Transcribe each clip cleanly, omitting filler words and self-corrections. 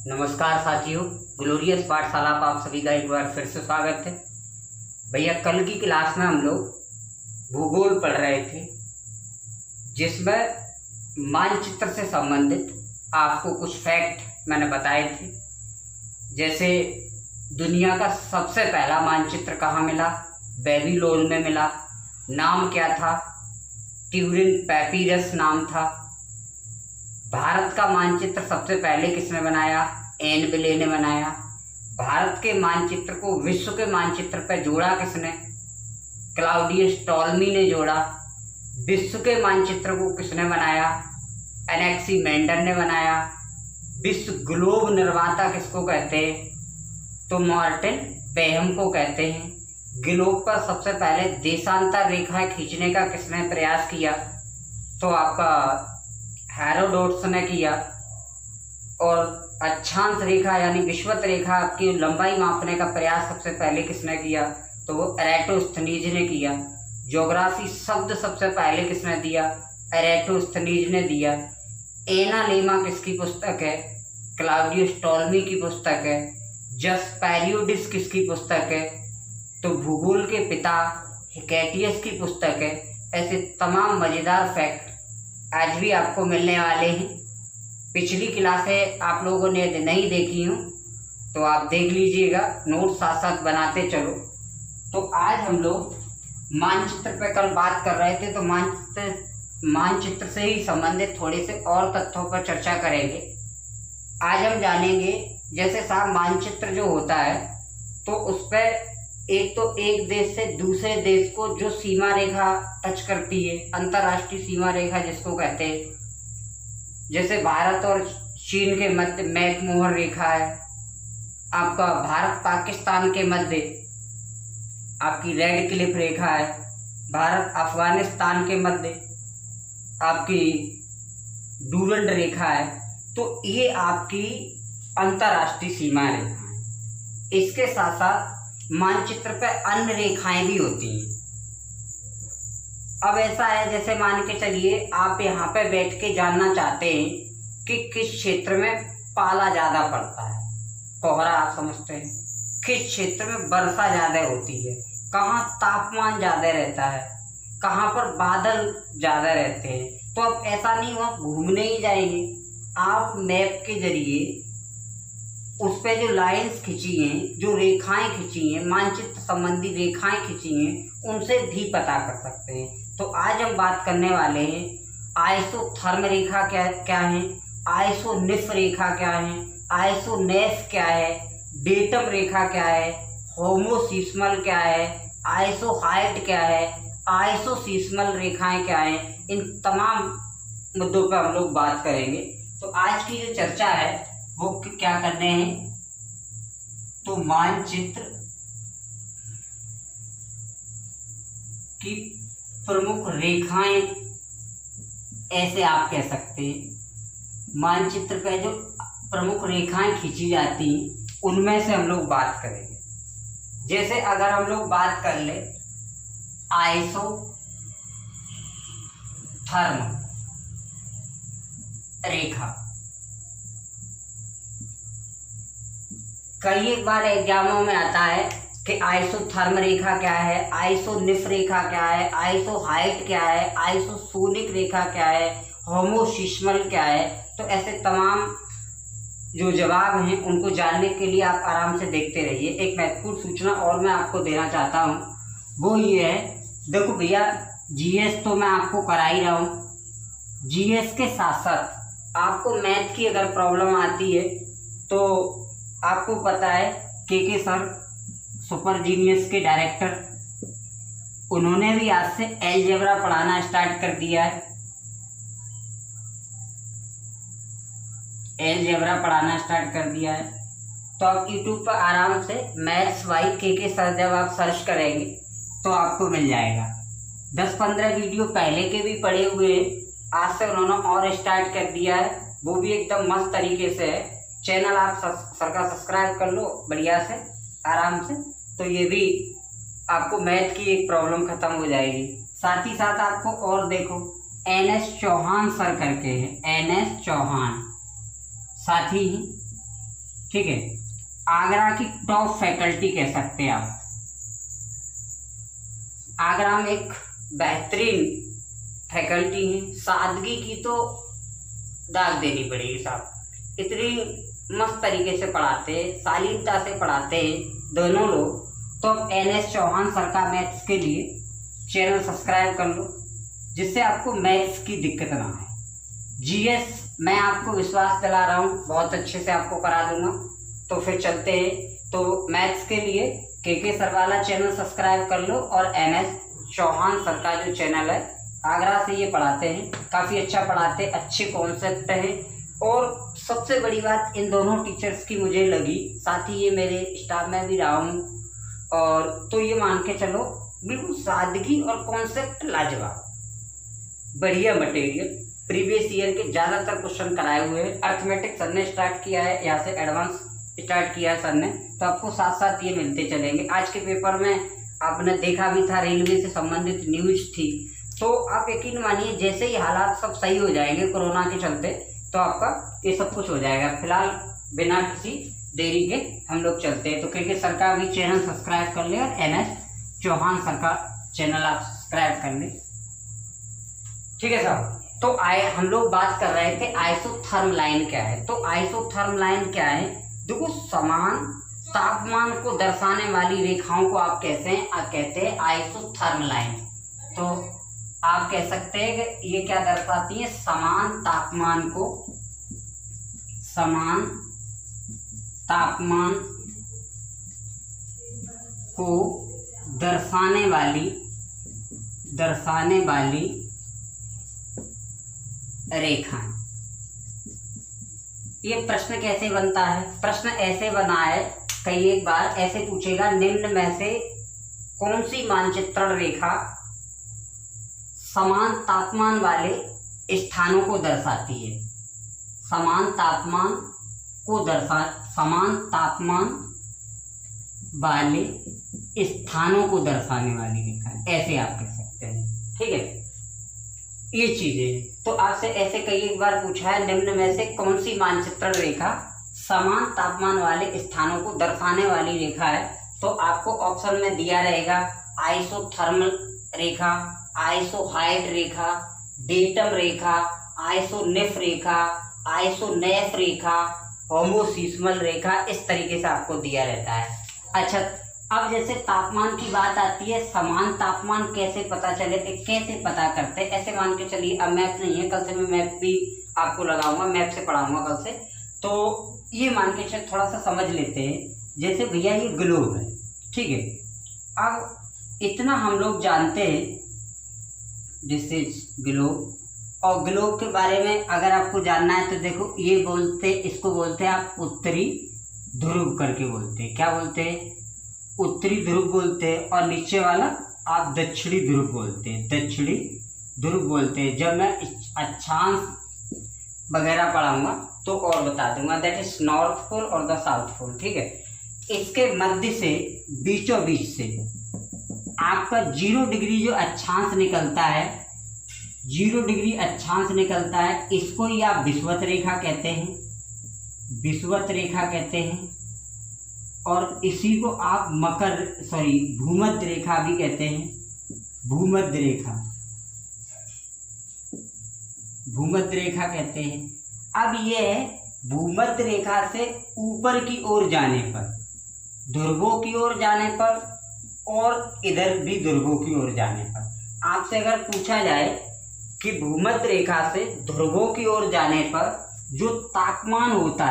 नमस्कार साथियों, ग्लोरियस पाठशाला पर आप सभी का एक बार फिर से स्वागत है। भैया, कल की क्लास में हम लोग भूगोल पढ़ रहे थे, जिसमें मानचित्र से संबंधित आपको कुछ फैक्ट मैंने बताए थे। जैसे दुनिया का सबसे पहला मानचित्र कहाँ मिला? बेबीलोन में मिला। नाम क्या था? ट्यूरिन पैपिरस नाम था। भारत का मानचित्र सबसे पहले किसने बनाया? एन बिले ने बनाया। भारत के मानचित्र को विश्व के मानचित्र पर जोड़ा किसने? क्लाउडियस टॉलमी ने जोड़ा। विश्व के मानचित्र को किसने बनाया? एनेक्सीमेंडर ने बनाया। विश्व ग्लोब निर्माता किसको कहते हैं? तो मार्टिन बेहम को कहते हैं। ग्लोब पर सबसे पहले देशांतर रेखाएं खींचने का किसने प्रयास किया? तो आपका हेरोडोटस ने किया। और अक्षांश रेखा यानी विषुवत रेखा की लंबाई मापने का प्रयास सबसे पहले किसने किया? तो वो एराटोस्थनीज ने किया। ज्योग्राफी शब्द सबसे पहले किसने दिया? एराटोस्थनीज ने दिया। एनालेमा किसकी पुस्तक है? क्लाउडियस टॉलमी की पुस्तक है। जस पेरियोडिस किसकी पुस्तक है? तो भूगोल के पिता हिकेटियस की पुस्तक है। ऐसे तमाम मज़ेदार फैक्ट आज भी आपको मिलने वाले हैं। पिछली क्लासें आप लोगों ने यदि नहीं देखी हूँ तो आप देख लीजिएगा, नोट साथ साथ बनाते चलो। तो आज हम लोग मानचित्र पर कल बात कर रहे थे, तो मानचित्र से ही संबंधित थोड़े से और तथ्यों पर चर्चा करेंगे। आज हम जानेंगे, जैसे साहब मानचित्र जो होता है तो उस पर एक तो एक देश से दूसरे देश को जो सीमा रेखा टच करती है, अंतर्राष्ट्रीय सीमा रेखा जिसको कहते हैं, जैसे भारत और चीन के मध्य मैकमोहर रेखा है। आपका भारत पाकिस्तान के मध्य आपकी रेड क्लिफ रेखा है। भारत अफगानिस्तान के मध्य आपकी डूरंड रेखा है। तो ये आपकी अंतर्राष्ट्रीय सीमा रेखा है। इसके साथ साथ मानचित्र पे अन्य रेखाएं भी होती हैं। अब ऐसा है, जैसे मान के चलिए आप यहाँ पे बैठ के जानना चाहते हैं कि किस क्षेत्र में पाला ज़्यादा पड़ता है, कोहरा आप समझते हैं, किस क्षेत्र में वर्षा ज़्यादा होती है, कहाँ तापमान ज़्यादा रहता है, कहाँ पर बादल ज़्यादा रहते हैं। तो अब ऐसा नहीं हुआ घूमने ही जाएंगे, आप मैप के जरिए उस पर जो लाइंस खींची हैं, जो रेखाएं खींची हैं, मानचित्र संबंधी रेखाएं खींची हैं, उनसे भी पता कर सकते हैं। तो आज हम बात करने वाले हैं आइसोथर्म रेखा क्या है, आइसोनिफ रेखा क्या है, आइसोनेस क्या है, डेटम रेखा क्या है, होमोसिस्मल क्या है, आइसोहाइट क्या है, आइसोसिस्मल रेखाएं क्या है। इन तमाम मुद्दों पर हम लोग बात करेंगे। तो आज की जो चर्चा है वो क्या करने हैं, तो मानचित्र की प्रमुख रेखाएं, ऐसे आप कह सकते हैं। मानचित्र पे जो प्रमुख रेखाएं खींची जाती हैं उनमें से हम लोग बात करेंगे। जैसे अगर हम लोग बात कर ले आइसोथर्म रेखा, कई एक बार एग्जामों में आता है कि आइसोथर्म रेखा क्या है, आइसोनिफ रेखा क्या है, आइसोहाइट क्या है, आइसोसोनिक रेखा क्या है, होमोसिस्मल क्या है। तो ऐसे तमाम जो जवाब हैं उनको जानने के लिए आप आराम से देखते रहिए। एक महत्वपूर्ण सूचना और मैं आपको देना चाहता हूँ, वो ये है, देखो भैया, जीएस तो मैं आपको करा ही रहा हूँ। जीएस के साथ साथ आपको मैथ की अगर प्रॉब्लम आती है तो आपको पता है के सर सुपर जीनियस के डायरेक्टर, उन्होंने भी आज से अलजेब्रा पढ़ाना स्टार्ट कर दिया है। अलजेब्रा पढ़ाना स्टार्ट कर दिया है। तो आप यूट्यूब पर आराम से मैथ्स बाई के सर जब आप सर्च करेंगे तो आपको मिल जाएगा। 10-15 वीडियो पहले के भी पड़े हुए हैं, आज से उन्होंने और स्टार्ट कर दिया है, वो भी एकदम मस्त तरीके से है। चैनल आप सर का सब्सक्राइब कर लो बढ़िया से, आराम से, तो ये भी आपको मैथ की एक प्रॉब्लम खत्म हो जाएगी। साथ ही साथ आपको और देखो, NS चौहान सर करके है, NS चौहान, साथ ही ठीक है। आगरा की टॉप फैकल्टी कह सकते हैं आप। आगरा में एक बेहतरीन फैकल्टी है, सादगी की तो दाग देनी पड़ेगी साहब। इतनी मस्त तरीके से पढ़ाते, शालीनता से पढ़ाते दोनों लोग। तो अब NS चौहान सर का मैथ्स के लिए चैनल सब्सक्राइब कर लो, जिससे आपको मैथ्स की दिक्कत ना आए। GS मैं आपको विश्वास दिला रहा हूँ, बहुत अच्छे से आपको करा दूंगा। तो फिर चलते हैं। तो मैथ्स के लिए KK सर वाला चैनल सब्सक्राइब कर लो, और NS चौहान सर का जो चैनल है, आगरा से ये पढ़ाते हैं, काफ़ी अच्छा पढ़ाते हैं, अच्छे कॉन्सेप्ट हैं। और सबसे बड़ी बात इन दोनों टीचर्स की मुझे लगी, साथ ही ये मेरे स्टाफ में भी रहा हूँ, और तो ये मान के चलो बिल्कुल सादगी और कॉन्सेप्ट लाजवाब, बढ़िया मटेरियल। प्रीवियस ईयर के ज़्यादातर क्वेश्चन कराए हुए हैं। अर्थमेटिक सर ने स्टार्ट किया है, यहाँ से एडवांस स्टार्ट किया है सर ने, तो आपको साथ साथ ये मिलते चलेंगे। आज के पेपर में आपने देखा भी था, रेलवे से संबंधित न्यूज थी। तो आप यकीन मानिए, जैसे ही हालात सब सही हो जाएंगे कोरोना के चलते, तो आपका ये सब कुछ हो जाएगा। फिलहाल बिना किसी देरी के हम लोग चलते हैं। तो क्योंकि सर का भी चैनल सब्सक्राइब कर ले, और NS चौहान सर का चैनल आप सब्सक्राइब कर ले, ठीक है साहब। तो हम लोग बात कर रहे थे आइसोथर्म लाइन क्या है। तो आइसोथर्म लाइन क्या है, देखो समान तापमान को दर्शाने वाली रेखाओं को आप कहते हैं आइसोथर्म लाइन। तो आप कह सकते हैं कि ये क्या दर्शाती है, समान तापमान को दर्शाने वाली रेखाएं। ये प्रश्न कैसे बनता है, प्रश्न ऐसे बना है, कई एक बार ऐसे पूछेगा, निम्न में से कौन सी मानचित्रण रेखा समान तापमान वाले स्थानों को दर्शाती है। समान तापमान वाले स्थानों को दर्शाने वाली रेखा, ऐसे आप कह सकते हैं, ठीक है। ये चीजें तो आपसे ऐसे कई एक बार पूछा है, निम्न में से कौन सी मानचित्रण रेखा समान तापमान वाले स्थानों को दर्शाने वाली रेखा है। तो आपको ऑप्शन में दिया रहेगा आइसोथर्मल रेखा, आइसोहाइड रेखा, डेटम रेखा, आइसोनिफ रेखा, आइसोनेफ रेखा, होमोसिस्मल रेखा, इस तरीके से आपको दिया रहता है। अच्छा, अब जैसे तापमान की बात आती है, समान तापमान कैसे पता चले, कैसे पता करते हैं, ऐसे मान के चलिए, अब मैप नहीं है, कल से मैं मैप भी आपको लगाऊंगा, मैप से पढ़ाऊंगा कल से। तो ये मान के चल थोड़ा सा समझ लेते हैं। जैसे भैया ये ग्लोब है, ठीक है। अब इतना हम लोग जानते हैं, दिस इज ग्लोब। और ग्लोब के बारे में अगर आपको जानना है तो देखो, ये इसको बोलते हैं आप उत्तरी ध्रुव करके बोलते हैं। क्या बोलते हैं, उत्तरी ध्रुव बोलते हैं। और नीचे वाला आप दक्षिणी ध्रुव बोलते हैं, दक्षिणी ध्रुव बोलते हैं। जब मैं अक्षांश वगैरह पढ़ाऊंगा तो और बता दूंगा, दैट इज नॉर्थ पोल और द साउथ पोल, ठीक है। इसके मध्य से बीचों बीच से आपका 0 डिग्री जो अक्षांश निकलता है, 0 डिग्री अक्षांश निकलता है, इसको ही आप विषुवत रेखा कहते हैं, विषुवत रेखा कहते हैं। और इसी को आप भूमध्य रेखा भी कहते हैं, भूमध्य रेखा, भूमध्य रेखा कहते हैं। अब ये भूमध्य रेखा से ऊपर की ओर जाने पर, ध्रुवों की ओर जाने पर, और इधर भी ध्रुवों की ओर जाने पर, आपसे अगर पूछा जाए कि भूमध्य रेखा से ध्रुवों की ओर जाने पर जो तापमान होता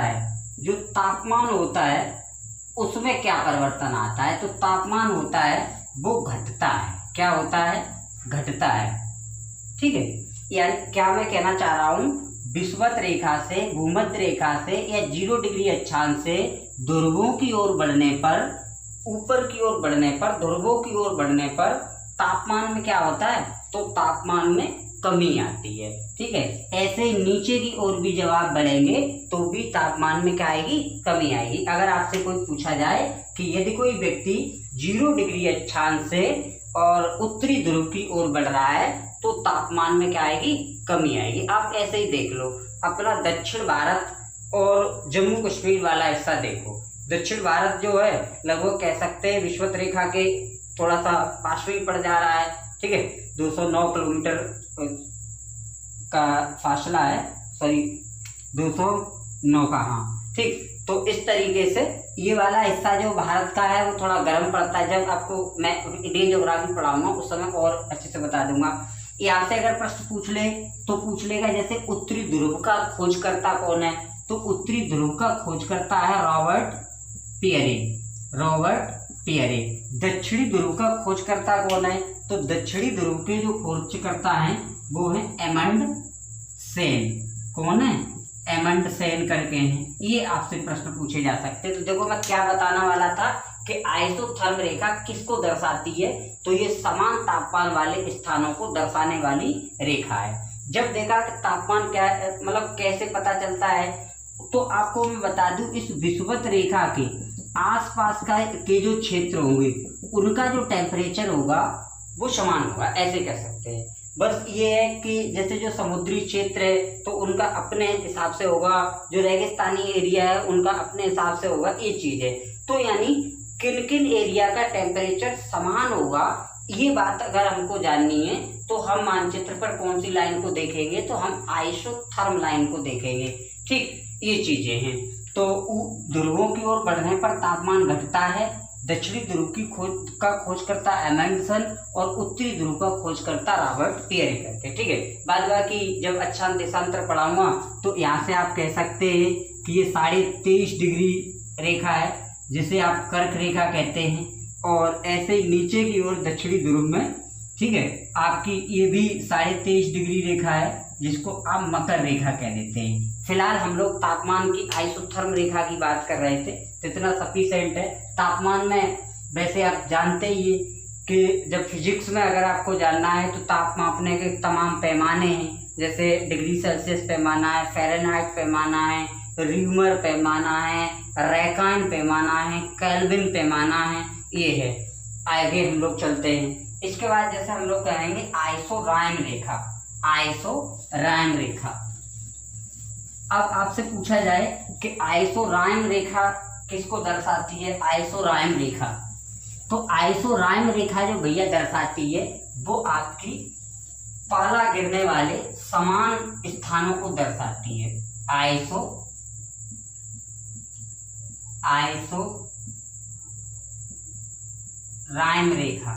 है उसमें क्या परिवर्तन आता है, तो तापमान होता है वो घटता है। क्या होता है, घटता है, ठीक है। यानी क्या मैं कहना चाह रहा हूँ, विषुवत रेखा से, भूमध्य रेखा से या 0 डिग्री अक्षांश से ध्रुवों की ओर बढ़ने पर, ऊपर की ओर बढ़ने पर, ध्रुवों की ओर बढ़ने पर तापमान में क्या होता है, तो तापमान में कमी आती है, ठीक है। ऐसे नीचे की ओर भी जब आप बढ़ेंगे तो भी तापमान में क्या आएगी, कमी आएगी। अगर आपसे कोई पूछा जाए कि यदि कोई व्यक्ति 0 डिग्री अक्षांश से और उत्तरी ध्रुव की ओर बढ़ रहा है तो तापमान में क्या आएगी, कमी आएगी। आप ऐसे ही देख लो, अपना दक्षिण भारत और जम्मू कश्मीर वाला हिस्सा देखो। दक्षिण भारत जो है लगभग कह सकते हैं विषुवत रेखा के थोड़ा सा पास में पड़ जा रहा है, ठीक है। 209 किलोमीटर का फासला है, सॉरी 209 का, हाँ ठीक। तो इस तरीके से ये वाला हिस्सा जो भारत का है वो थोड़ा गर्म पड़ता है। जब आपको मैं इंडियन ज्योग्राफी पढ़ाऊंगा उस समय और अच्छे से बता दूंगा। यहाँ से अगर प्रश्न पूछ ले तो पूछ लेगा जैसे उत्तरी ध्रुव का खोजकर्ता कौन है, तो उत्तरी ध्रुव का खोजकर्ता है रॉबर्ट पियरे। Robert Pierre. दक्षिणी ध्रुव का खोजकर्ता कौन है, तो दक्षिणी ध्रुव के जो खोजकर्ता हैं वो है एमंड सेन। कौन है, एमंड सेन करके हैं। ये आपसे प्रश्न पूछे जा सकते हैं। तो देखो मैं क्या बताना वाला था कि आइसोथर्म रेखा किसको दर्शाती है, तो ये समान तापमान वाले स्थानों को दर्शाने वाली रेखा है। जब देखा कि तापमान क्या है, मतलब कैसे पता चलता है, तो आपको मैं बता दूं इस विषुवत रेखा के आसपास के जो क्षेत्र होंगे उनका जो टेम्परेचर होगा वो समान होगा, ऐसे कह सकते हैं। बस ये है कि जैसे जो समुद्री क्षेत्र है तो उनका अपने हिसाब से होगा, जो रेगिस्तानी एरिया है उनका अपने हिसाब से होगा, ये चीज है। तो यानी किन किन एरिया का टेम्परेचर समान होगा, ये बात अगर हमको जाननी है तो हम मानचित्र पर कौन सी लाइन को देखेंगे, तो हम आइसोथर्म लाइन को देखेंगे, ठीक। ये चीजें हैं। तो ध्रुवों की ओर बढ़ने पर तापमान घटता है। दक्षिणी ध्रुव की खोजकर्ता एमंडसन और उत्तरी ध्रुव का खोजकर्ता रॉबर्ट पियरे करके, ठीक है। बाद बाकी जब अच्छा देशांतर पढ़ाऊंगा तो यहाँ से आप कह सकते हैं कि ये 23.5 डिग्री रेखा है जिसे आप कर्क रेखा कहते हैं, और ऐसे ही नीचे की ओर दक्षिणी ध्रुव में, ठीक है, आपकी ये भी 23.5 डिग्री रेखा है जिसको आप मकर रेखा कह देते हैं। फिलहाल हम लोग तापमान की आइसोथर्म रेखा की बात कर रहे थे, तो इतना सफिशिएंट है। तापमान में वैसे आप जानते ही है कि जब फिजिक्स में अगर आपको जानना है तो ताप मापने के तमाम पैमाने हैं, जैसे डिग्री सेल्सियस पैमाना है, फ़ारेनहाइट पैमाना है, रीमर पैमाना है, रैकान पैमाना है, केल्विन पैमाना है, ये है। आगे हम लोग चलते हैं। इसके बाद जैसे हम लोग कहेंगे आइसोराइम रेखा। आइसोराइम रेखा, अब आपसे पूछा जाए कि आइसोराइम रेखा किसको दर्शाती है, आइसोराइम रेखा, तो आइसोराइम रेखा जो भैया दर्शाती है वो आपकी पाला गिरने वाले समान स्थानों को दर्शाती है। आइसोराइम रेखा।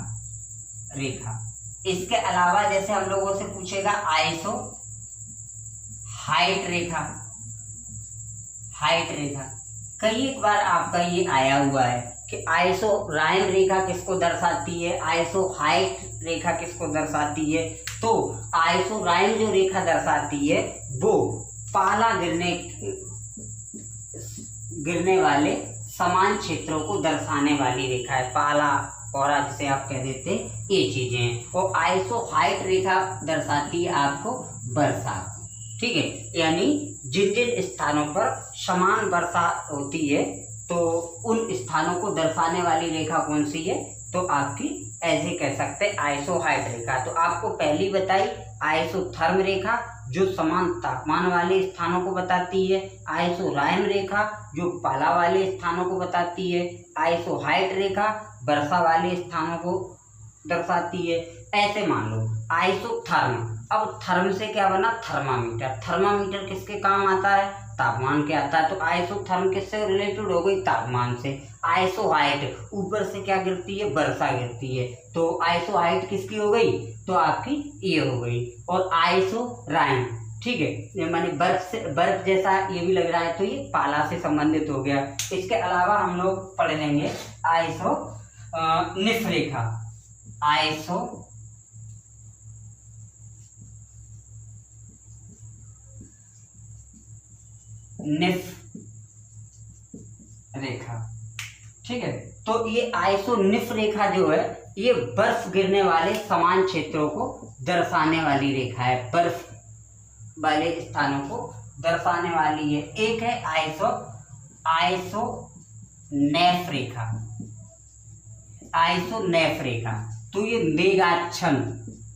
इसके अलावा जैसे हम लोगों से पूछेगा आइसो हाइट रेखा। कई एक बार आपका ये आया हुआ है कि आइसोराइम रेखा किसको दर्शाती है, आइसो हाइट रेखा किसको दर्शाती है। तो आइसोराइम जो रेखा दर्शाती है वो पाला गिरने वाले समान क्षेत्रों को दर्शाने वाली रेखा है। पाला कोहरा जिसे आप कह देते हैं, ये चीजें हैं। और आइसो हाइट रेखा दर्शाती है आपको वर्षा, ठीक है। यानी जिन जिन स्थानों पर समान वर्षा होती है तो उन स्थानों को दर्शाने वाली रेखा कौन सी है, तो आपकी ऐसे कह सकते हैं आइसो हाइट रेखा। तो आपको पहली बताई आइसोथर्म रेखा जो समान तापमान वाले स्थानों को बताती है, आइसोराइम रेखा जो पाला वाले स्थानों को बताती है, आइसो हाइट रेखा वर्षा वाले स्थानों को दर्शाती है। ऐसे मान लो आइसोथर्म। अब थर्म से क्या बना, थर्मामीटर। थर्मामीटर किसके काम आता है, तापमान के आता है। तो आइसोथर्म किससे रिलेटेड हो गई, तापमान से। आइसो हाइट, ऊपर से क्या गिरती है, वर्षा गिरती है, तो आइसो हाइट किसकी हो गई, तो आपकी ये हो गई। और आइसोराइम, ठीक है, ये माने बर्फ जैसा ये भी लग रहा है, तो ये पाला से संबंधित हो गया। इसके अलावा हम लोग पढ़ लेंगे आइसो निफ रेखा। आइसो निफ रेखा, ठीक है। तो ये आइसोनिफ रेखा जो है ये बर्फ गिरने वाले समान क्षेत्रों को दर्शाने वाली रेखा है, बर्फ वाले स्थानों को दर्शाने वाली है। एक है आइसोनेफ रेखा। तो ये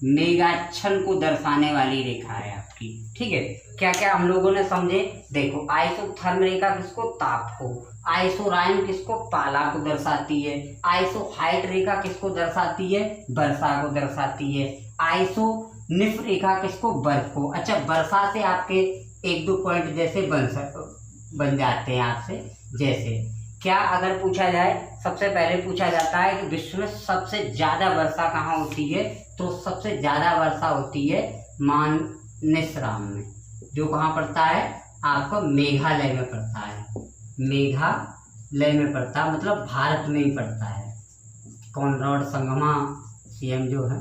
मेघाच्छन को दर्शाने वाली रेखा है आपकी, ठीक है। क्या क्या हम लोगों ने समझे। देखो आइसोथर्म रेखा किसको, ताप को, आइसोराइन किसको, पाला को दर्शाती है, आइसोहाइट रेखा किसको दर्शाती है, वर्षा को दर्शाती है, आइसोनिफ रेखा किसको, बर्फ को। अच्छा वर्षा से आपके एक दो पॉइंट जैसे बन जाते हैं आपसे, जैसे क्या अगर पूछा जाए, सबसे पहले पूछा जाता है कि विश्व में सबसे ज्यादा वर्षा कहाँ होती है, तो सबसे ज्यादा वर्षा होती है मानसरोवर में, जो कहाँ पड़ता है आपको, मेघालय में पड़ता है, मेघालय में पड़ता है, मतलब भारत में ही पड़ता है। कॉनराड संगमा सीएम जो है,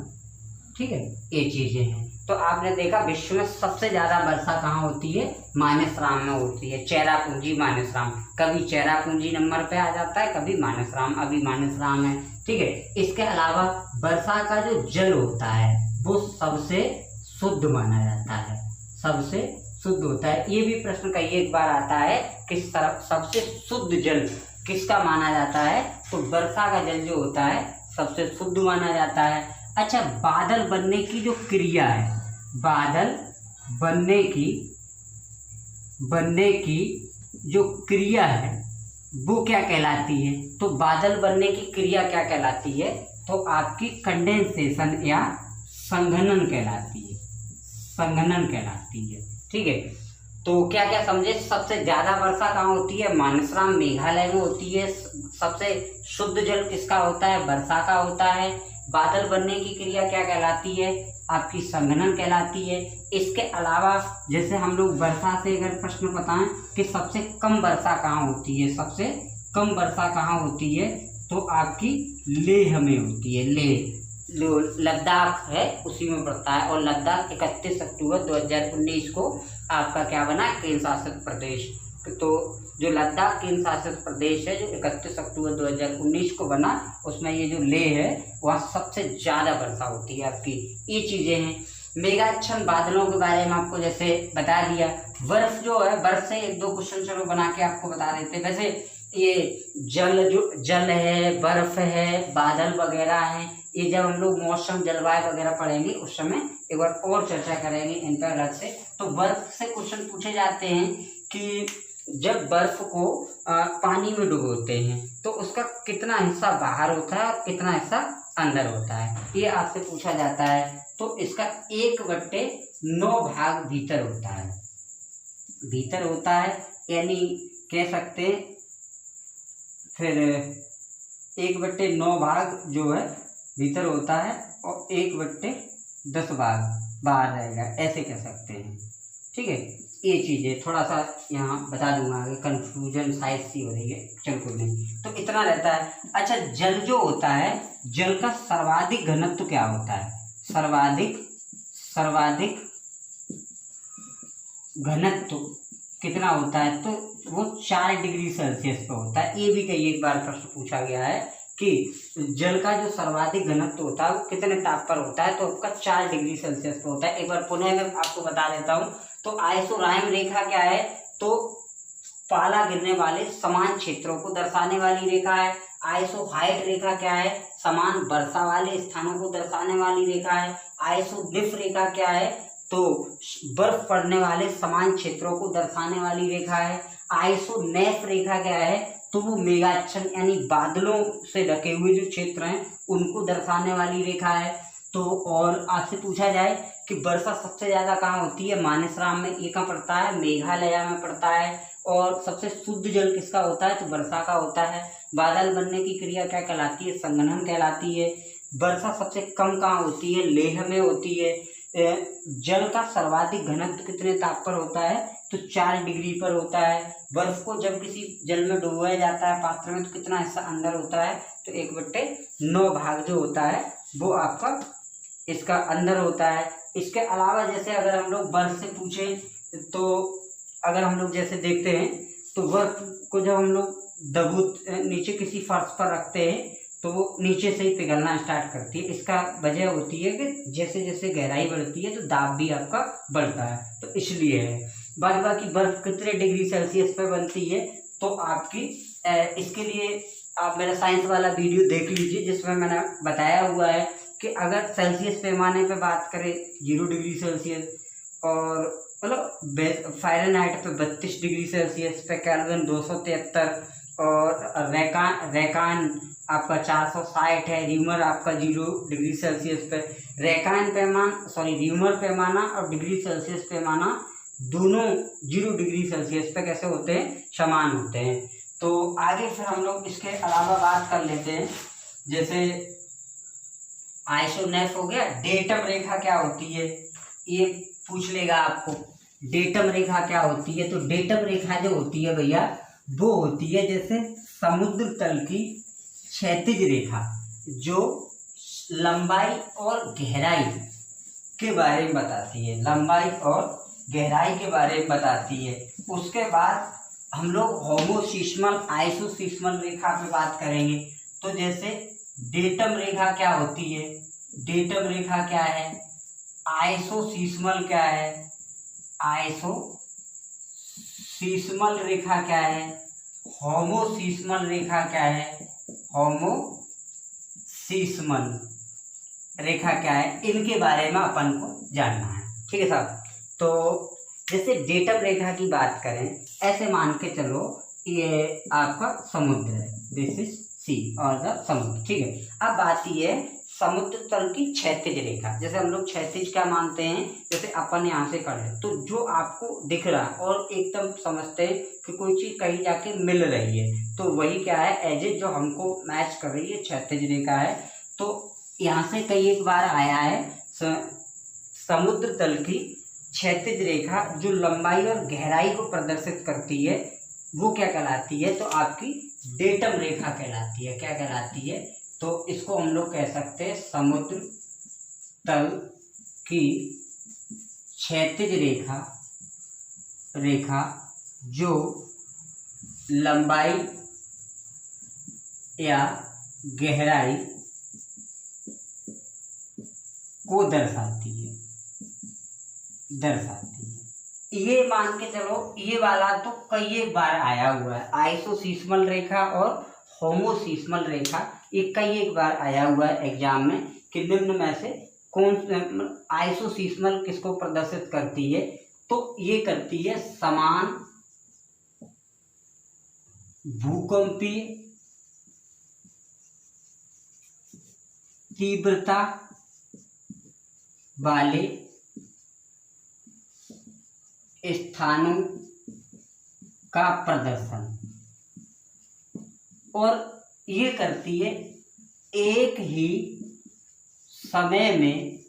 ठीक है, ये चीजें हैं। तो आपने देखा विश्व में सबसे ज्यादा वर्षा कहाँ होती है, मानसरोवर में होती है, चेरापूंजी मानसरोवर। कभी चेरापूंजी नंबर पे आ जाता है, कभी मानसरोवर, अभी मानसरोवर है, ठीक है। इसके अलावा वर्षा का जो जल होता है वो सबसे शुद्ध माना जाता है, सबसे शुद्ध होता है। ये भी प्रश्न कई एक बार आता है कि सबसे शुद्ध जल किसका माना जाता है, तो वर्षा का जल जो होता है सबसे शुद्ध माना जाता है। अच्छा बादल बनने की जो क्रिया है, बादल बनने की जो क्रिया है वो क्या कहलाती है, तो बादल बनने की क्रिया क्या कहलाती है, तो आपकी कंडेंसेशन या संघनन कहलाती है, संघनन कहलाती है, ठीक है। तो क्या क्या समझे, सबसे ज्यादा वर्षा कहाँ होती है, मानसरोवर मेघालय में होती है। सबसे शुद्ध जल किसका होता है, वर्षा का होता है। बादल बनने की क्रिया क्या कहलाती है, आपकी संघनन कहलाती है। इसके अलावा जैसे हम लोग वर्षा से अगर प्रश्न बताएं कि सबसे कम वर्षा कहाँ होती है, सबसे कम वर्षा कहाँ होती है, तो आपकी लेह में होती है, लेह जो लद्दाख है उसी में पड़ता है। और लद्दाख 31 अक्टूबर 2019 को आपका क्या बना, केंद्र शासित प्रदेश। तो जो लद्दाख केंद्र शासित प्रदेश है जो 31 अक्टूबर 2019 को बना, उसमें ये जो लेह है वहाँ सबसे ज्यादा वर्षा होती है आपकी। ये चीजें हैं। मेघाच्छन्न बादलों के बारे में आपको जैसे बता दिया। बर्फ जो है, बर्फ से एक दो क्वेश्चन चलो बना के आपको बता देते हैं। वैसे ये जल है, बर्फ है, बादल वगैरह है, ये जब हम लोग मौसम जलवायु वगैरह पढ़ेंगे उस समय एक बार और चर्चा करेंगे इन पर अलग से। तो बर्फ से क्वेश्चन पूछे जाते हैं कि जब बर्फ को पानी में डुबोते हैं तो उसका कितना हिस्सा बाहर होता है और कितना हिस्सा अंदर होता है, ये आपसे पूछा जाता है। तो इसका 1/9 भाग भीतर होता है, भीतर होता है, यानी कह सकते हैं फिर 1/9 भाग जो है भीतर होता है और 1/10 भाग बाहर रहेगा, ऐसे कह सकते हैं, ठीक है। ये चीजें थोड़ा सा यहाँ बता दूंगा, आगे कंफ्यूजन साइज सी हो रही है, चल कोई नहीं। तो इतना रहता है। अच्छा जल जो होता है, जल का सर्वाधिक घनत्व क्या होता है, सर्वाधिक घनत्व कितना होता है, तो वो 4 डिग्री सेल्सियस पे होता है। ये भी कई एक बार प्रश्न पूछा गया है कि जल का जो सर्वाधिक घनत्व होता है वो कितने ताप पर होता है, तो आपका 4 डिग्री सेल्सियस पे होता है। एक बार पुनः मैं आपको बता देता हूँ। तो आइसोराइन रेखा क्या है, तो पाला गिरने वाले समान क्षेत्रों को दर्शाने वाली रेखा है। आइसोहाइट रेखा क्या है, समान वर्षा वाले स्थानों को दर्शाने वाली रेखा है। आइसोनिफ रेखा क्या है, तो बर्फ पड़ने वाले समान क्षेत्रों को दर्शाने वाली रेखा है। आइसोनेफ रेखा क्या है, तो वो मेघाच्छन्न यानी बादलों से ढके हुए जो क्षेत्र हैं उनको दर्शाने वाली रेखा है। तो और आपसे पूछा जाए कि वर्षा सबसे ज्यादा कहाँ होती है, मानसरोवर में, ये कहाँ पड़ता है, मेघालय में पड़ता है। और सबसे शुद्ध जल किसका होता है, तो वर्षा का होता है। बादल बनने की क्रिया क्या कहलाती है, संघनन कहलाती है। वर्षा सबसे कम कहाँ होती है, लेह में होती है। जल का सर्वाधिक घनत्व कितने ताप पर होता है, तो 4 डिग्री पर होता है। बर्फ को जब किसी जल में डुबोया जाता है पात्र में, तो कितना हिस्सा अंदर होता है, तो 1/9 भाग जो होता है वो आपका इसका अंदर होता है। इसके अलावा जैसे अगर हम लोग बर्फ से पूछें, तो अगर हम लोग जैसे देखते हैं तो बर्फ को जब हम लोग नीचे किसी फर्श पर रखते हैं तो वो नीचे से ही पिघलना स्टार्ट करती है। इसका वजह होती है कि जैसे जैसे गहराई बढ़ती है तो दाब भी आपका बढ़ता है, तो इसलिए है। बाद बाकी बर्फ कितने डिग्री सेल्सियस पर बनती है, तो आपकी इसके लिए आप मेरा साइंस वाला वीडियो देख लीजिए जिसमें मैंने बताया हुआ है कि अगर सेल्सियस पैमाने पे बात करें 0 डिग्री सेल्सियस और मतलब फ़ारेनहाइट पे 32 डिग्री सेल्सियस पे, केल्विन 273, और रेकान आपका 460 है, रीमर आपका 0 डिग्री सेल्सियस पे। रीमर पैमाना और डिग्री सेल्सियस पैमाना दोनों 0 डिग्री सेल्सियस पे कैसे होते हैं, समान होते हैं। तो आगे फिर हम लोग इसके अलावा बात कर लेते हैं, जैसे आइसोनेफ हो गया। डेटम रेखा क्या होती है, ये पूछ लेगा आपको, डेटम रेखा क्या होती है। तो डेटम रेखा जो होती है भैया, वो होती है जैसे समुद्र तल की क्षैतिज रेखा, जो लंबाई और गहराई के बारे में बताती है, लंबाई और गहराई के बारे में बताती है। उसके बाद हम लोग होमोसिस्मल आइसोसिस्मल रेखा पे बात करेंगे। तो जैसे डेटम रेखा क्या होती है, डेटम रेखा क्या है, आइसोसिस्मल क्या है, आइसोसिस्मल रेखा क्या है, होमोसिस्मल रेखा क्या है, होमोसिस्मल रेखा क्या है, इनके बारे में अपन को जानना है। ठीक है साहब। तो जैसे डेटम रेखा की बात करें, ऐसे मान के चलो ये आपका समुद्र है, दिस इज सी और द समुद्र। ठीक है। अब बात ये है समुद्र तल की क्षैतिज रेखा। जैसे हम लोग क्षैतिज क्या मानते हैं, जैसे अपन यहाँ से खड़े तो जो आपको दिख रहा और एकदम समझते हैं कि कोई चीज़ कहीं जाके मिल रही है, तो वही क्या है, एज जो हमको मैच कर रही है, क्षैतिज रेखा है। तो यहाँ से कई एक बार आया है समुद्र तल की क्षैतिज रेखा जो लंबाई और गहराई को प्रदर्शित करती है, वो क्या कहलाती है, तो आपकी डेटम रेखा कहलाती है। क्या कहलाती है, तो इसको हम लोग कह सकते हैं समुद्र तल की क्षैतिज रेखा जो लंबाई या गहराई को दर्शाती है। ये मान के चलो, ये वाला तो कई एक बार आया हुआ है, आइसोसिस्मल रेखा और होमोसिस्मल रेखा, ये कई एक बार आया हुआ है एग्जाम में कि निम्न में से कौन आइसोसिस्मल किसको प्रदर्शित करती है, तो ये करती है समान भूकंपीय तीव्रता वाले स्थानों का प्रदर्शन, और ये करती है एक ही समय में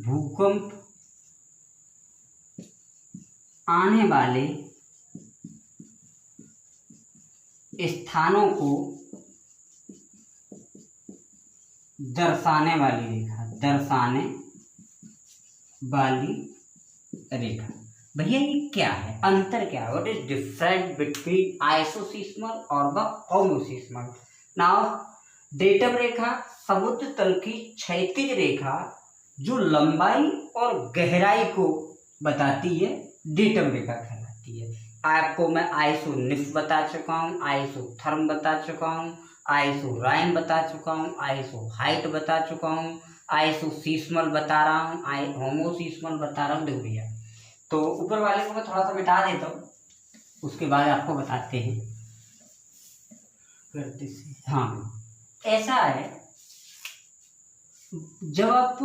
भूकंप आने वाले स्थानों को दर्शाने वाली रेखा। भैया ये क्या है, अंतर क्या है, व्हाट इज डिफरेंट बिटवीन आइसोसिस्मल और द होमोसिस्मल। नाउ डेटम रेखा समुद्र तल की क्षैतिज रेखा जो लंबाई और गहराई को बताती है, डेटम रेखा कहलाती है। आपको मैं आइसोनिफ बता चुका हूँ, आइसोथर्म बता चुका हूँ, आइसोराइन बता चुका हूँ, आइसोहाइट बता चुका हूँ, आइसोसिस्मल बता रहा हूँ, होमोसिस्मल बता रहा हूँ। देखो भैया, तो ऊपर वाले को मैं थोड़ा सा मिटा देता हूँ, उसके बाद आपको बताते हैं। हाँ, ऐसा है जब आप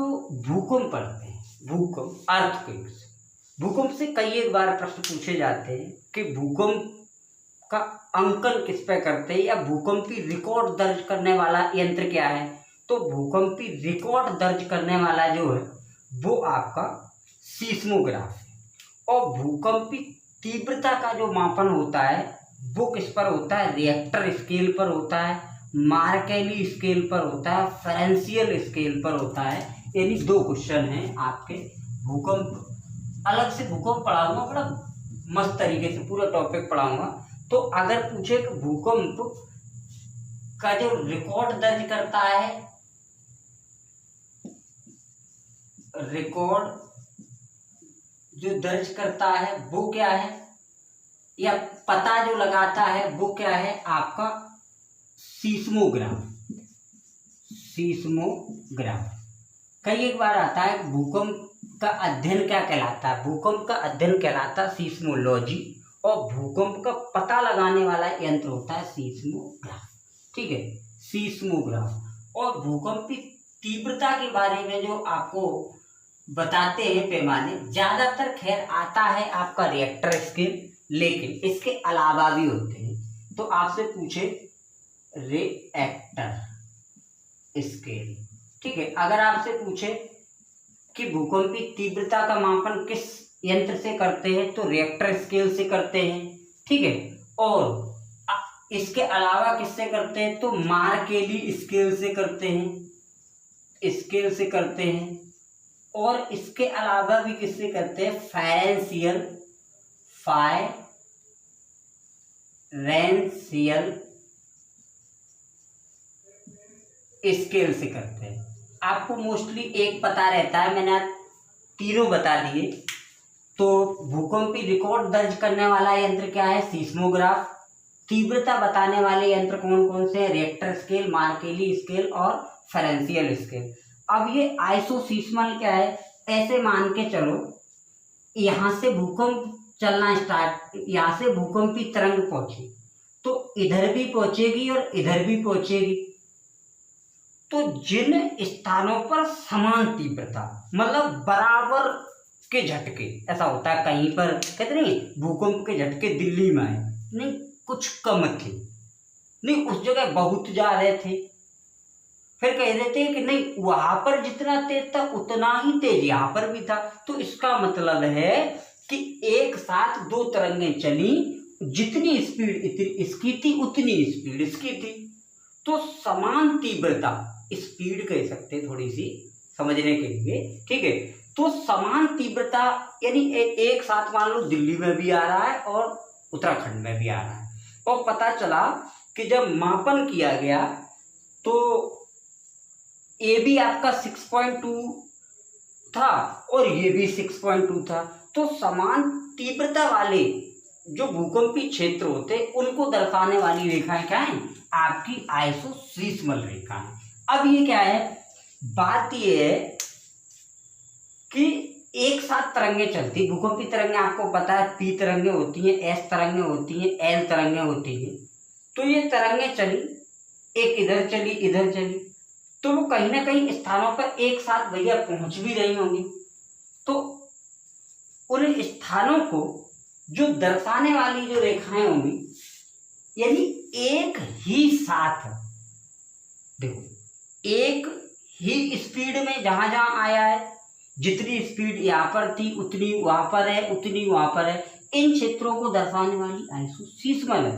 भूकंप पढ़ते हैं, भूकंप से कई एक बार प्रश्न पूछे जाते हैं कि भूकंप का अंकन किस पे करते हैं, या भूकंपी रिकॉर्ड दर्ज करने वाला यंत्र क्या है। तो भूकंपी रिकॉर्ड दर्ज करने वाला जो है वो आपका सीस्मोग्राफ है, और भूकंपी तीव्रता का जो मापन होता है वो किस पर होता है, रिएक्टर स्केल पर होता है, मार्केली स्केल पर होता है, फेरेंशियल स्केल पर होता है। यानी 2 क्वेश्चन हैं आपके। भूकंप अलग से भूकंप पढ़ाऊंगा, बड़ा मस्त तरीके से पूरा टॉपिक पढ़ाऊंगा। तो अगर पूछे कि भूकंप का जो रिकॉर्ड दर्ज करता है, रिकॉर्ड जो दर्ज करता है वो क्या है, या पता जो लगाता है वो क्या है, आपका सीस्मोग्राफ कई एक बार आता है भूकंप का अध्ययन क्या कहलाता है, भूकंप का अध्ययन कहलाता है सीस्मोलॉजी, और भूकंप का पता लगाने वाला यंत्र होता है सीस्मोग्राफ। ठीक है, सीस्मोग्राफ। और भूकंप की तीव्रता के बारे में जो आपको बताते हैं पैमाने, ज्यादातर खैर आता है आपका रिएक्टर स्केल, लेकिन इसके अलावा भी होते हैं। तो आपसे पूछे रिएक्टर स्केल, ठीक है, अगर आपसे पूछे कि भूकंप की तीव्रता का मापन किस यंत्र से करते हैं, तो रिएक्टर स्केल से करते हैं। ठीक है, और इसके अलावा किससे करते हैं, तो मार्केली स्केल से करते हैं, स्केल से करते हैं। और इसके अलावा भी किससे करते हैं, फारेंशियल स्केल से करते हैं। आपको मोस्टली एक पता रहता है, मैंने आज तीनों बता दिए। तो भूकंप की रिकॉर्ड दर्ज करने वाला यंत्र क्या है, सीस्मोग्राफ। तीव्रता बताने वाले यंत्र कौन कौन से हैं, रिएक्टर स्केल, मार्केली स्केल और फारेंशियल स्केल। अब ये आइसोसीस्मल क्या है, ऐसे मान के चलो यहाँ से भूकंप चलना स्टार्ट, यहाँ से भूकंप की तरंग पहुंची तो इधर भी पहुंचेगी और इधर भी पहुंचेगी। तो जिन स्थानों पर समान तीव्रता, मतलब बराबर के झटके, ऐसा होता है कहीं पर कहते नहीं भूकंप के झटके दिल्ली में आए, नहीं कुछ कम थे, नहीं उस जगह बहुत जा रहे थे, फिर कह देते हैं कि नहीं वहां पर जितना तेज था उतना ही तेज यहाँ पर भी था। तो इसका मतलब है कि एक साथ दो तरंगें चली, जितनी स्पीड इसकी थी उतनी स्पीड इसकी थी, तो समान तीव्रता, स्पीड कह सकते थोड़ी सी समझने के लिए। ठीक है, तो समान तीव्रता यानी एक साथ मान लो दिल्ली में भी आ रहा है और उत्तराखंड में भी आ रहा है। और पता चला कि जब मापन किया गया तो ये भी आपका 6.2 था और ये भी 6.2 था। तो समान तीव्रता वाले जो भूकंपी क्षेत्र होते उनको दर्शाने वाली रेखाएं क्या हैं, आपकी आइसोसीस्मल रेखाएं। अब ये क्या है, बात ये है कि एक साथ तरंगें चलती, भूकंपी तरंगें आपको पता है पी तरंगें होती हैं, एस तरंगें होती हैं, एल तरंगें होती हैं। तो ये तरंगें चली, एक इधर चली इधर चली, तो वो कहीं ना कहीं स्थानों पर एक साथ भैया पहुंच भी रही होंगी। तो उन स्थानों को जो दर्शाने वाली जो रेखाएं होंगी, यानी एक ही साथ देखो, एक ही स्पीड में जहां जहां आया है, जितनी स्पीड यहाँ पर थी उतनी वहां पर है, उतनी वहां पर है, इन क्षेत्रों को दर्शाने वाली आइसोसीस्मल है।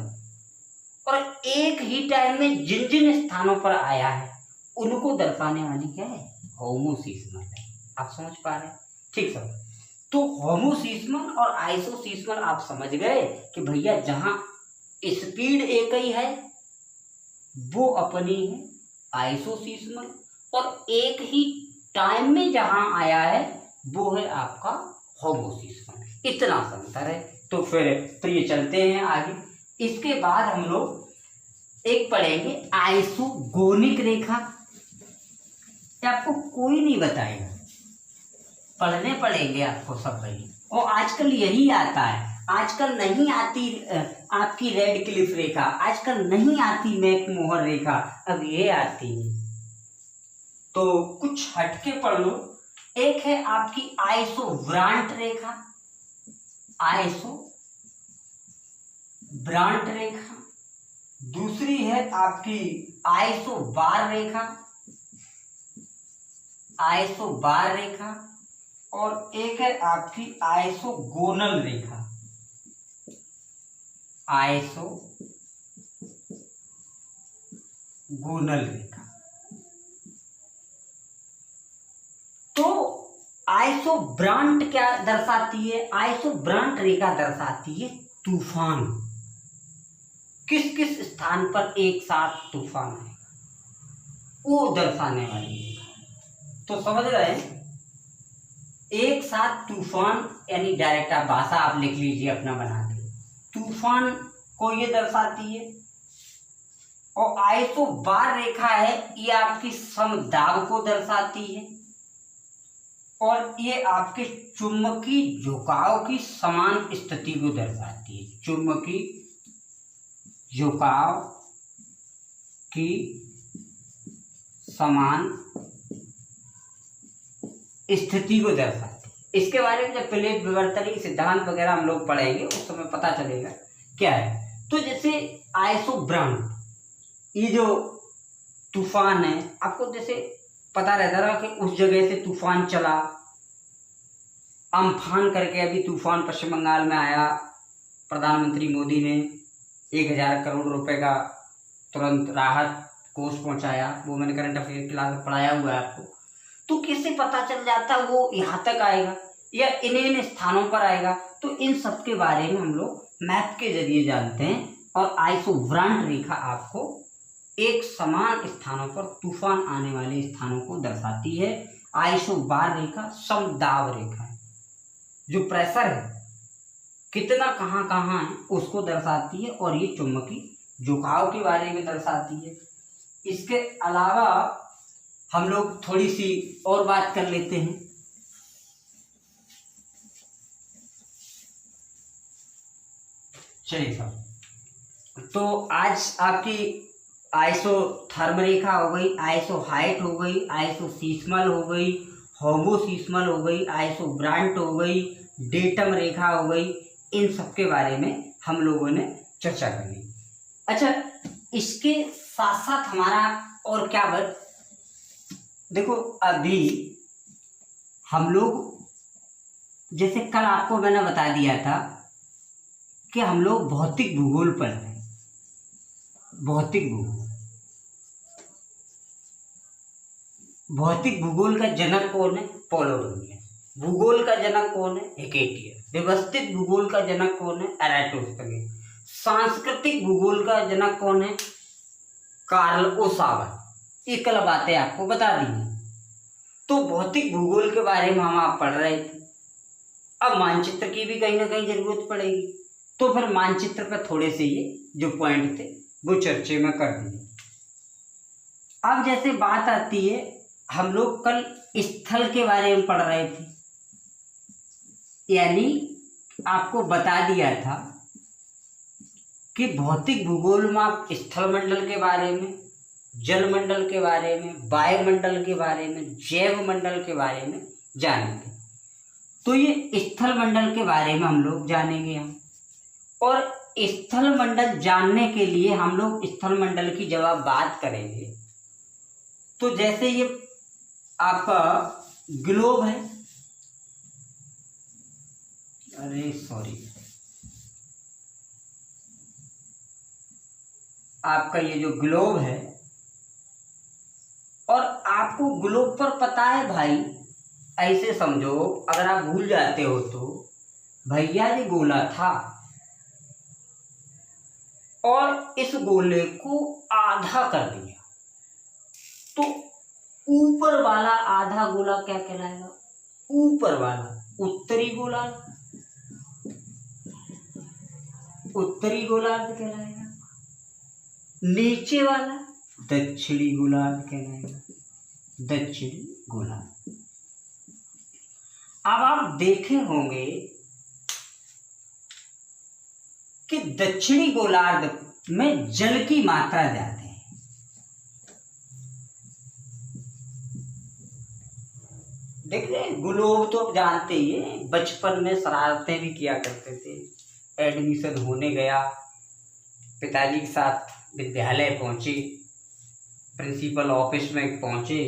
और एक ही टाइम में जिन जिन स्थानों पर आया है उनको दर्शाने वाली क्या है, होमोसीस्मल है। आप समझ पा रहे हैं, ठीक सर। तो होमोसीस्मल और आइसोसीस्मल आप समझ गए कि भैया जहां स्पीड एक ही है वो अपनी है आइसोसीस्मल, और एक ही टाइम में जहां आया है वो है आपका होमोसीस्मल। इतना सा अंतर है। तो फिर तो ये चलते हैं आगे। इसके बाद हम लोग एक पढ़ेंगे आइसोगोनिक रेखा। आपको कोई नहीं बताएगा, पढ़ने पड़ेंगे आपको सब भाई। और आजकल यही आता है, आजकल नहीं आती आपकी रेड क्लिफ रेखा, आजकल नहीं आती मैकमोहर रेखा, अब ये आती है। तो कुछ हटके पढ़ लो। एक है आपकी आइसोब्रांट रेखा, आइसोब्रांट रेखा। दूसरी है आपकी आइसोबार रेखा, आइसोबार रेखा। और एक है आपकी आइसोगोनल रेखा, आइसोगोनल रेखा। तो आइसोब्रांट क्या दर्शाती है, आइसोब्रांट रेखा दर्शाती है तूफान। किस किस स्थान पर एक साथ तूफान है वो दर्शाने वाली रेखा। तो समझ रहे हैं, एक साथ तूफान यानी डायरेक्ट आप भाषा आप लिख लीजिए अपना बना के, तूफान को ये दर्शाती है। और आइसोबार रेखा है, ये आपकी समदाब को दर्शाती है। और ये आपके चुंबकीय झुकाव की समान स्थिति को दर्शाती है। चुंबकीय झुकाव की समान स्थिति को दर्शाती है। इसके बारे में जब प्लेट विवर्तन सिद्धांत वगैरह हम लोग पढ़ेंगे उस समय पता चलेगा क्या है। तो जैसे आइसोब्रांड, ये जो तूफान है, आपको जैसे पता रहता था कि उस जगह से तूफान चला, अम्फान करके अभी तूफान पश्चिम बंगाल में आया, प्रधानमंत्री मोदी ने 1000 करोड़ रुपए का तुरंत राहत कोष पहुंचाया। वो मैंने करंट अफेयर क्लास में पढ़ाया हुआ है आपको। तो किससे पता चल जाता वो यहाँ तक आएगा या इन स्थानों पर आएगा। तो इन सब के बारे में हम लोग मैप के जरिए जानते हैं। और आइसोब्रांड रेखा आपको एक समान स्थानों पर तूफान आने वाले स्थानों को दर्शाती है। आइसोबार रेखा समदाब रेखा है, जो प्रेशर है कितना कहाँ कहाँ है उसको दर्शाती है, और ये चुंबकीय झुकाव के बारे में दर्शाती है। इसके अलावा हम लोग थोड़ी सी और बात कर लेते हैं। चलिए साहब, तो आज आपकी आइसोथर्म रेखा हो गई, आइसो हाइट हो गई, आइसोसीस्मल हो गई, होमोसीस्मल हो गई, आइसोब्रांट हो गई, डेटम रेखा हो गई। इन सब के बारे में हम लोगों ने चर्चा कर ली। अच्छा, इसके साथ साथ हमारा और क्या देखो, अभी हम लोग जैसे कल आपको मैंने बता दिया था कि हम लोग भौतिक भूगोल पढ़ रहे हैं। भौतिक भूगोल, भौतिक भूगोल का जनक कौन है? पोलोडोनियस। भूगोल का जनक कौन है? हेकेटियस। व्यवस्थित भूगोल का जनक कौन है? एराटोस्थेनेस। सांस्कृतिक भूगोल का जनक कौन है? Karl Osawa. ये कल बातें आपको बता दी। तो भौतिक भूगोल के बारे में हम आप पढ़ रहे थे। अब मानचित्र की भी कहीं ना कहीं जरूरत पड़ेगी, तो फिर मानचित्र पर थोड़े से ये जो पॉइंट थे वो चर्चे में कर दिए। अब जैसे बात आती है, हम लोग कल स्थल के बारे में पढ़ रहे थे, यानी आपको बता दिया था कि भौतिक भूगोल में आप स्थल मंडल के बारे में, जल मंडल के बारे में, वायुमंडल के बारे में, जैव मंडल के बारे में जानेंगे। तो ये स्थल मंडल के बारे में हम लोग जानेंगे हम। और स्थल मंडल जानने के लिए हम लोग स्थल मंडल की जब आप बात करेंगे, तो जैसे ये आपका ग्लोब है, अरे सॉरी, आपका ये जो ग्लोब है, और आपको ग्लोब पर पता है भाई, ऐसे समझो, अगर आप भूल जाते हो तो भैया ये गोला था और इस गोले को आधा कर दिया, तो ऊपर वाला आधा गोला क्या कहलाएगा? ऊपर वाला उत्तरी गोलार्ध, उत्तरी गोलार्ध कहलाएगा। नीचे वाला दक्षिणी गोलार्ध कहलाएगा, दक्षिणी गोलार्ध। अब आप देखे होंगे कि दक्षिणी गोलार्ध में जल की मात्रा ज्यादा है। देख रहे, ग्लोब तो जानते ही हैं, बचपन में शरारतें भी किया करते थे। एडमिशन होने गया, पिताजी के साथ विद्यालय पहुंचे, प्रिंसिपल ऑफिस में पहुंचे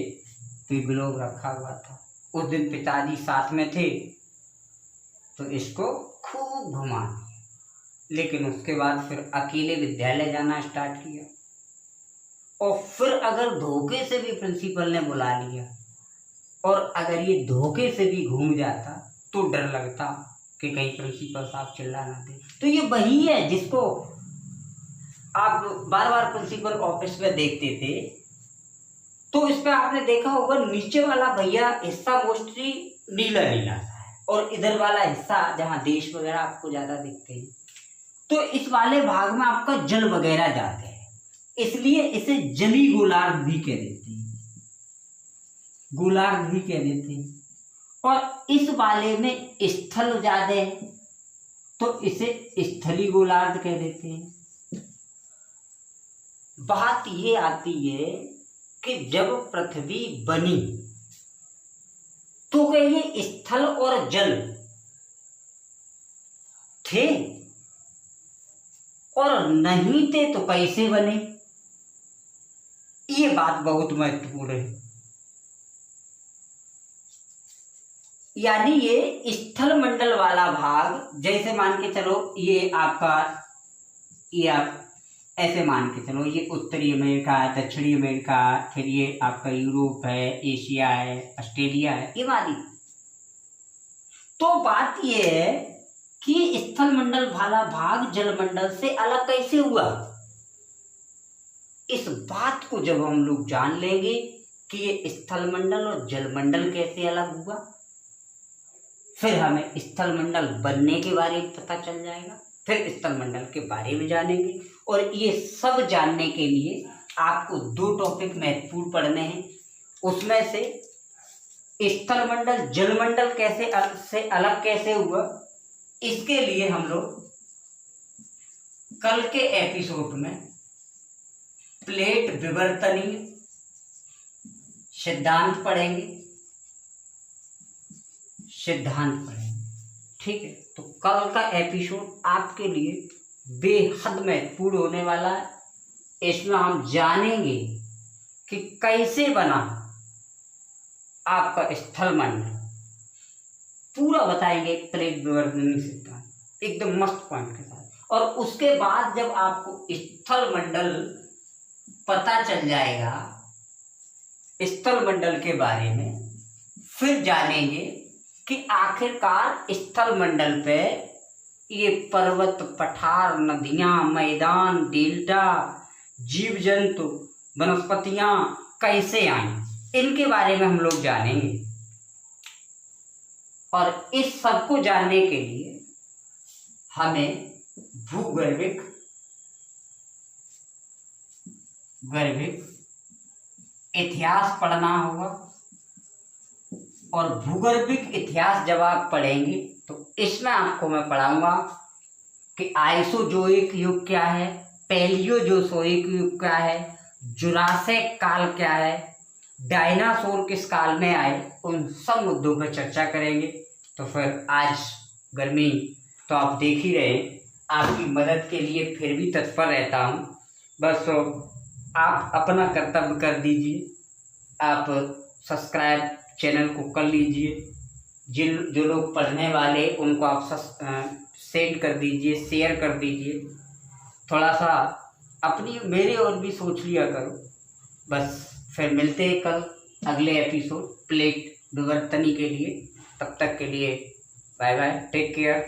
तो ग्लोब रखा हुआ था। उस दिन पिताजी साथ में थे तो इसको खूब घुमा दिया, लेकिन उसके बाद फिर अकेले विद्यालय जाना स्टार्ट किया। और फिर अगर धोखे से भी प्रिंसिपल ने बुला लिया और अगर ये धोखे से भी घूम जाता तो डर लगता कि कहीं प्रिंसिपल साहब चिल्ला ना दे। तो ये वही है जिसको आप बार बार प्रिंसिपल ऑफिस में देखते थे। तो इस पे आपने देखा होगा, नीचे वाला भैया हिस्सा मोस्टली नीला नीला सा है, और इधर वाला हिस्सा जहाँ देश वगैरह आपको ज्यादा दिखते हैं, तो इस वाले भाग में आपका जल वगैरह जाते हैं, इसलिए इसे जली गोलार्ध भी कह देते हैं, गोलार्ध भी कह देते हैं। और इस वाले में स्थल ज्यादा है तो इसे स्थली गोलार्ध कह देते हैं। बात ये आती है कि जब पृथ्वी बनी तो क्या ये स्थल और जल थे, और नहीं थे तो कैसे बने? ये बात बहुत महत्वपूर्ण है। यानी ये स्थल मंडल वाला भाग, जैसे मान के चलो ये आपका, ये आप ऐसे मान के चलो ये उत्तरी अमेरिका है, दक्षिणी अमेरिका, फिर ये आपका यूरोप है, एशिया है, ऑस्ट्रेलिया है, ये वाली। तो बात ये है कि स्थल मंडल वाला भाग जल मंडल से अलग कैसे हुआ? इस बात को जब हम लोग जान लेंगे कि ये स्थल मंडल और जल मंडल कैसे अलग हुआ, फिर हमें स्थल मंडल बनने के बारे में पता चल जाएगा, फिर स्थल मंडल के बारे में जानेंगे। और ये सब जानने के लिए आपको 2 टॉपिक महत्वपूर्ण पढ़ने हैं। उसमें से स्थल मंडल जल मंडल से अलग कैसे हुआ, इसके लिए हम लोग कल के एपिसोड में प्लेट विवर्तनीय सिद्धांत पढ़ेंगे, ठीक है। तो कल का एपिसोड आपके लिए बेहद महत्वपूर्ण होने वाला है। इसमें हम जानेंगे कि कैसे बना आपका स्थल मंडल, पूरा बताएंगे प्लेट विवर्तनीय सिद्धांत, एकदम मस्त पॉइंट के साथ। और उसके बाद जब आपको स्थल मंडल पता चल जाएगा, स्थल मंडल के बारे में, फिर जानेंगे कि आखिरकार स्थल मंडल पे ये पर्वत, पठार, नदियां, मैदान, डेल्टा, जीव जंतु, वनस्पतियां कैसे आई, इनके बारे में हम लोग जानेंगे। और इस सब को जानने के लिए हमें भूगर्भिक इतिहास पढ़ना होगा। और भूगर्भिक इतिहास जब आप पढ़ेंगे तो इसमें आपको मैं पढ़ाऊंगा कि आइसोजोइक युग क्या है, पैलियोजोइक युग क्या है, जुरासिक काल क्या है, डायनासोर किस काल में आए, उन सब मुद्दों पर चर्चा करेंगे। तो फिर आज गर्मी तो आप देख ही रहे, आपकी मदद के लिए फिर भी तत्पर रहता हूँ। बस तो आप अपना कर्तव्य कर दीजिए, आप सब्सक्राइब चैनल को कर लीजिए, जो लोग पढ़ने वाले उनको आप सेंड कर दीजिए, शेयर कर दीजिए, थोड़ा सा अपनी मेरे और भी सोच लिया करो। बस फिर मिलते हैं कल अगले एपिसोड प्लेट विवर्तनी के लिए। तब तक के लिए बाय बाय, टेक केयर,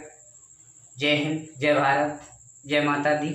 जय हिंद, जय भारत, जय माता दी।